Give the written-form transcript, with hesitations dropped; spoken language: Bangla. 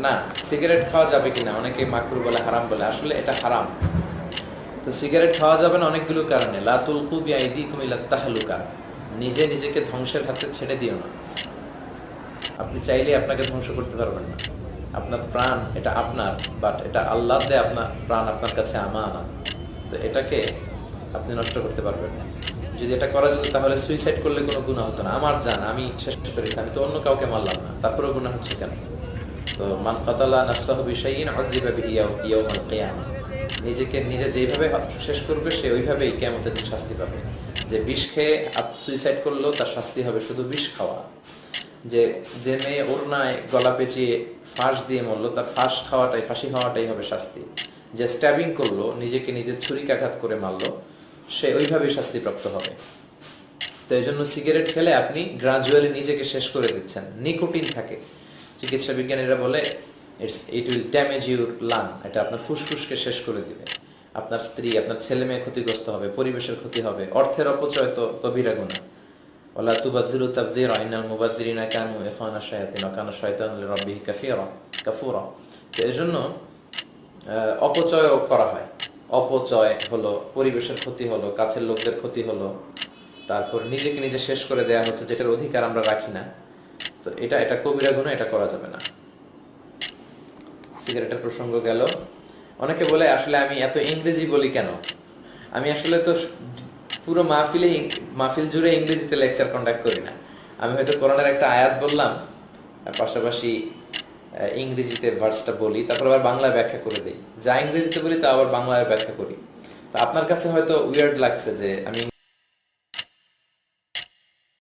না, সিগারেট খাওয়া যাবে কিনা অনেকে মাকরু বলে, হারাম বলে। আসলে এটা হারাম। তো সিগারেট খাওয়া যাবে না অনেকগুলো কারণে। লা তুলকু বিআইদিকুম ইলাত তাহলুকা, নিজে নিজেকে ধ্বংসের হাতে ছেড়ে দিও না। আপনি চাইলে আপনাকে ধ্বংস করতে পারবেন না। আপনার প্রাণ এটা আপনার, বাট এটা আল্লাহ দেয়। আপনার প্রাণ আপনার কাছে আমানত। তো এটাকে আপনি নষ্ট করতে পারবেন না। যদি এটা করা যেত তাহলে সুইসাইড করলে কোনো গুনাহ হতো না। আমার জান আমি শেষ করেছি, আমি তো অন্য কাউকে মারলাম না, তারপরেও গুনাহ হচ্ছে কেন? তো মান কাতালা নাফসাহু বিশাইইন উযিবা বিহি ইয়াউমাল কিয়ামাহ, নিজেকে নিজে যেইভাবে শেষ করবে সে ওইভাবেই কিয়ামতের দিন শাস্তি পাবে। যে বিষ খেয়ে সুইসাইড করলো তার শাস্তি হবে শুধু বিষ খাওয়া। যে যে মেয়ে ওড়নায় গলা পেঁচিয়ে ফাঁস দিয়ে মরলো তার ফাঁসি খাওয়াটাই হবে শাস্তি। যে স্ট্যাবিং করলো, নিজেকে নিজে ছুরিকাঘাত করে মারলো, সে ওইভাবেই শাস্তিপ্রাপ্ত হবে। তো এই জন্য সিগারেট খেলে আপনি গ্রাজুয়ালি নিজেকে শেষ করে দিচ্ছেন। নিকোটিন থাকে, চিকিৎসা বিজ্ঞানীরা বলে it will damage your lung, এটা আপনার ফুসফুসকে শেষ করে দিবে। আপনার স্ত্রী, আপনার ছেলে মেয়ে ক্ষতিগ্রস্ত হবে, পরিবেশের ক্ষতি হবে, অর্থের অপচয় তো কবিরা গুনাহ। ওয়ালা তুবাযযিরু তাবযীরা ইন্নাল মুবাযযিরিনা কানু ইখওয়ানা শায়াতিন ওয়া কানা শায়তানু লিরাব্বিহি কাফুরা। তো এজন্য অপচয় করা হয়। অপচয় হলো, পরিবেশের ক্ষতি হলো, কাছের লোকদের ক্ষতি হলো, তারপর নিজেকে নিজে শেষ করে দেয়া হচ্ছে যেটার অধিকার আমরা রাখি না। তো এটা কবিরা গুনাহ, এটা করা যাবে না। সিগারেটের প্রসঙ্গ গেল। অনেকে বলে আসলে আমি এত ইংরেজি বলি কেন? আমি আসলে তো পুরো মাহফিল জুড়ে ইংরেজিতে লেকচার কন্ডাক্ট করি না। আমি হয়তো কোরআনের একটা আয়াত বললাম, আর পাশাপাশি ইংরেজিতে ভার্সটা বলি, তারপর আবার বাংলায় ব্যাখ্যা করে দিই। যা ইংরেজিতে বলি তা আবার বাংলায় ব্যাখ্যা করি। তো আপনার কাছে হয়তো উইয়ার্ড লাগছে যে আমি